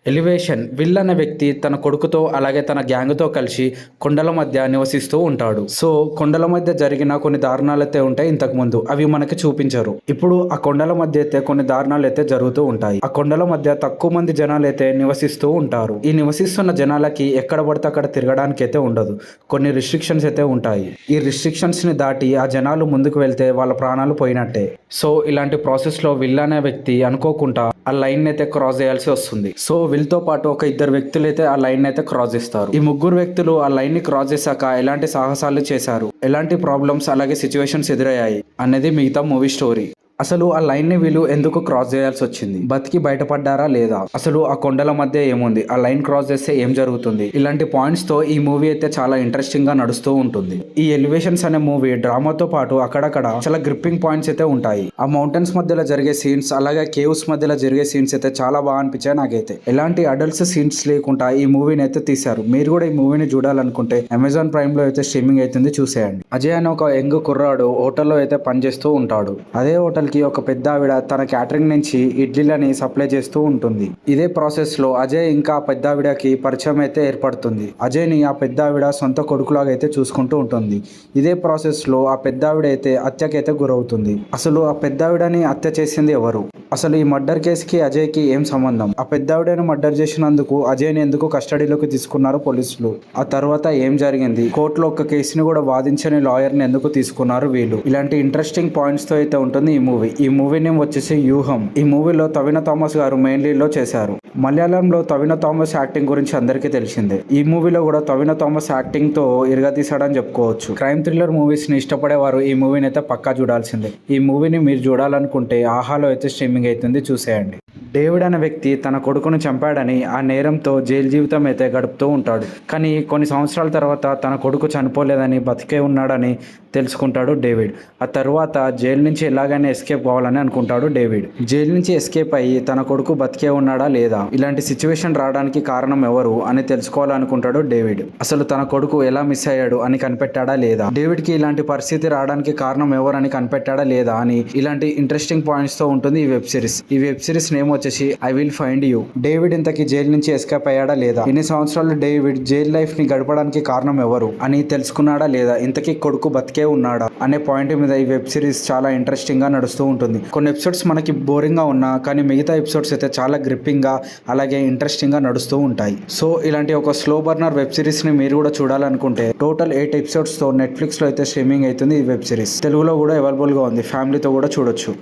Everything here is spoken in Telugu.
ఎలివేషన్ విల్ అనే వ్యక్తి తన కొడుకుతో అలాగే తన గ్యాంగ్తో కలిసి కొండల మధ్య నివసిస్తూ ఉంటాడు. సో కొండల మధ్య జరిగిన కొన్ని దారుణాలు అయితే ఉంటాయి ఇంతకు ముందు, అవి మనకి చూపించరు. ఇప్పుడు ఆ కొండల మధ్య అయితే కొన్ని దారుణాలు అయితే జరుగుతూ ఉంటాయి. ఆ కొండల మధ్య తక్కువ మంది జనాలు అయితే నివసిస్తూ ఉంటారు. ఈ నివసిస్తున్న జనాలకి ఎక్కడ పడితే అక్కడ తిరగడానికి అయితే ఉండదు. కొన్ని రిస్ట్రిక్షన్స్ అయితే ఉంటాయి. ఈ రిస్ట్రిక్షన్స్ ని దాటి ఆ జనాలు ముందుకు వెళ్తే వాళ్ళ ప్రాణాలు పోయినట్టే. సో ఇలాంటి ప్రాసెస్ లో విల్ అనే వ్యక్తి అనుకోకుండా ఆ లైన్ అయితే క్రాస్ చేయాల్సి వస్తుంది. సో వీళ్ళతో పాటు ఒక ఇద్దరు వ్యక్తులు అయితే ఆ లైన్ అయితే క్రాస్ చేస్తారు. ఈ ముగ్గురు వ్యక్తులు ఆ లైన్ ని క్రాస్ చేశాక ఎలాంటి సాహసాలు చేశారు, ఎలాంటి ప్రాబ్లమ్స్ అలాగే సిచ్యువేషన్స్ ఎదురయ్యాయి అనేది మిగతా మూవీ స్టోరీ. అసలు ఆ లైన్ ని వీళ్ళు ఎందుకు క్రాస్ చేయాల్సి వచ్చింది, బతికి బయటపడ్డారా లేదా, అసలు ఆ కొండల మధ్య ఏముంది, ఆ లైన్ క్రాస్ చేస్తే ఏం జరుగుతుంది, ఇలాంటి పాయింట్స్ తో ఈ మూవీ అయితే చాలా ఇంట్రెస్టింగ్ గా నడుస్తూ ఉంటుంది. ఈ ఎలివేషన్స్ అనే మూవీ డ్రామాతో పాటు అక్కడక్కడ చాలా గ్రిప్పింగ్ పాయింట్స్ అయితే ఉంటాయి. ఆ మౌంటైన్స్ మధ్యలో జరిగే సీన్స్ అలాగే కేవ్స్ మధ్యలో జరిగే సీన్స్ అయితే చాలా బాగా అనిపించాయి నాకైతే. ఎలాంటి అడల్ట్స్ సీన్స్ లేకుండా ఈ మూవీని అయితే తీశారు. మీరు కూడా ఈ మూవీని చూడాలనుకుంటే అమెజాన్ ప్రైమ్ లో అయితే స్ట్రీమింగ్ అవుతుంది, చూసేయండి. అజయ్ అనే ఒక యంగ్ కుర్రాడు హోటల్లో అయితే పనిచేస్తూ ఉంటాడు. అదే హోటల్ కి ఒక పెద్ద ఆవిడ తన క్యాటరింగ్ నుంచి ఇడ్లీలని సప్లై చేస్తూ ఉంటుంది. ఇదే ప్రాసెస్ లో అజయ్ ఇంకా ఆ పెద్ద ఆవిడకి పరిచయం అయితే ఏర్పడుతుంది. అజయ్ ని ఆ పెద్ద ఆవిడ సొంత కొడుకులాగా అయితే చూసుకుంటూ ఉంటుంది. ఇదే ప్రాసెస్ లో ఆ పెద్ద ఆవిడ అయితే హత్యకైతే గురవుతుంది. అసలు ఆ పెద్ద ఆవిడని హత్య చేసింది ఎవరు, అసలు ఈ మర్డర్ కేసుకి అజయ్ కి ఏం సంబంధం, ఆ పెద్ద ఆవిడని మర్డర్ చేసినందుకు అజయ్ ని ఎందుకు కస్టడీలోకి తీసుకున్నారు పోలీసులు, ఆ తర్వాత ఏం జరిగింది, కోర్టులో ఒక కేసుని కూడా వాదించని లాయర్ ని ఎందుకు తీసుకున్నారు వీళ్ళు, ఇలాంటి ఇంట్రెస్టింగ్ పాయింట్స్ తో అయితే ఉంటుంది ఈ మూవీ. ఈ మూవీ నేమ్ వచ్చేసి వ్యూహం. ఈ మూవీలో తవిన థామస్ గారు మెయిన్ లీడ్ లో చేశారు. మలయాళంలో తవిన థామస్ యాక్టింగ్ గురించి అందరికీ తెలిసిందే. ఈ మూవీలో కూడా తవిన థామస్ యాక్టింగ్ తో ఇరగదీశాడని చెప్పుకోవచ్చు. క్రైమ్ థ్రిల్లర్ మూవీస్ ని ఇష్టపడేవారు ఈ మూవీని అయితే పక్కా చూడాల్సిందే. ఈ మూవీని మీరు చూడాలనుకుంటే ఆహాలో అయితే స్ట్రీమింగ్ అవుతుంది, చూసేయండి. డేవిడ్ అనే వ్యక్తి తన కొడుకును చంపాడని ఆ నేరంతో జైలు జీవితం అయితే గడుపుతూ ఉంటాడు. కానీ కొన్ని సంవత్సరాల తర్వాత తన కొడుకు చనిపోలేదని బతికే ఉన్నాడని తెలుసుకుంటాడు డేవిడ్. ఆ తర్వాత జైలు నుంచి ఎలాగైనా ఎస్కేప్ కావాలని అనుకుంటాడు డేవిడ్. జైలు నుంచి ఎస్కేప్ అయ్యి తన కొడుకు బతికే ఉన్నాడా లేదా, ఇలాంటి సిచ్యువేషన్ రావడానికి కారణం ఎవరు అని తెలుసుకోవాలనుకుంటాడు డేవిడ్. అసలు తన కొడుకు ఎలా మిస్ అయ్యాడు అని కనిపెట్టాడా లేదా, డేవిడ్ కి ఇలాంటి పరిస్థితి రావడానికి కారణం ఎవరు అని కనిపెట్టాడా లేదా అని ఇలాంటి ఇంట్రెస్టింగ్ పాయింట్స్ తో ఉంటుంది ఈ వెబ్ సిరీస్. ఈ వెబ్ సిరీస్ నేమ్ వచ్చేసి I will find you. David ఇంతకీ జైలు నుంచి ఎస్కేప్ అయ్యాడా లేదా, ఇన్ని సంవత్సరాలు డేవిడ్ జైల్ లైఫ్ ని గడపడానికి కారణం ఎవరు అని తెలుసుకున్నాడా లేదా, ఇంతకీ కొడుకు బతికే ఉన్నాడా అనే పాయింట్ మీద ఈ వెబ్ సిరీస్ చాలా ఇంట్రెస్టింగ్ గా నడుస్తూ ఉంటుంది. కొన్ని ఎపిసోడ్స్ మనకి బోరింగ్ గా ఉన్నా కానీ మిగతా ఎపిసోడ్స్ అయితే చాలా గ్రిప్పింగ్ గా అలాగే ఇంట్రెస్టింగ్ గా నడుస్తూ ఉంటాయి. సో ఇలాంటి ఒక స్లో బర్నర్ వెబ్ సిరీస్ ని మీరు కూడా చూడాలనుకుంటే టోటల్ 8 ఎపిసోడ్స్ తో నెట్ఫ్లిక్స్ లో అయితే స్ట్రీమింగ్ అవుతుంది ఈ వెబ్ సిరీస్. తెలుగులో కూడా అవైలబుల్ గా ఉంది, ఫ్యామిలీతో కూడా చూడొచ్చు.